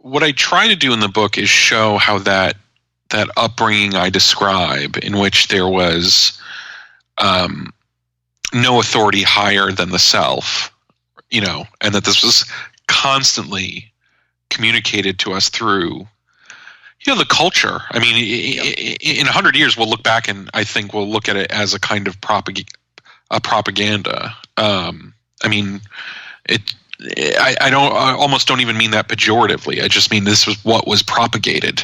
what I try to do in the book is show how that upbringing I describe, in which there was no authority higher than the self, and that this was constantly communicated to us through, the culture. I mean, in 100 years, we'll look back and I think we'll look at it as a kind of propaganda. I mean, I almost don't even mean that pejoratively. I just mean this was what was propagated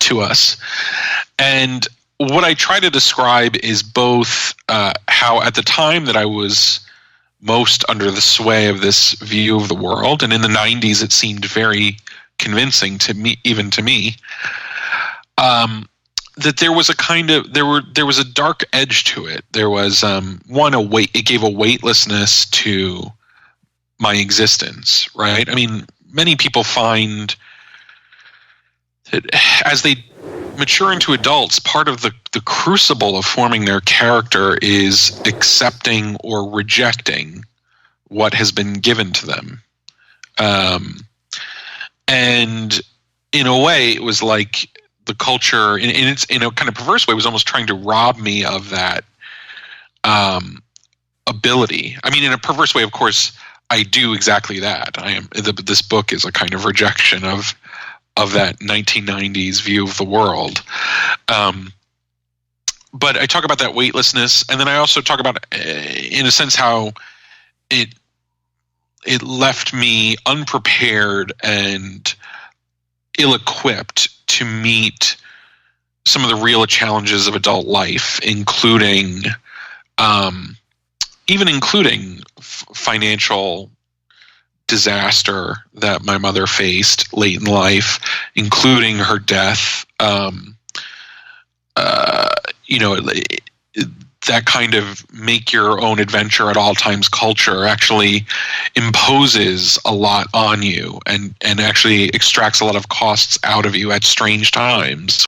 to us. And what I try to describe is both how at the time that I was most under the sway of this view of the world, and in the 90s it seemed very convincing to me, even to me, that there was a kind of there was a dark edge to it. There was it gave a weightlessness to my existence, right? I mean, many people find that as they mature into adults, part of the crucible of forming their character is accepting or rejecting what has been given to them. And in a way, it was like the culture, in a kind of perverse way, was almost trying to rob me of that ability. I mean, in a perverse way, of course, I do exactly that. This book is a kind of rejection of that 1990s view of the world. But I talk about that weightlessness, and then I also talk about, in a sense, how it left me unprepared and ill-equipped to meet some of the real challenges of adult life, including financial disaster that my mother faced late in life, including her death. That kind of make your own adventure at all times culture actually imposes a lot on you and actually extracts a lot of costs out of you at strange times.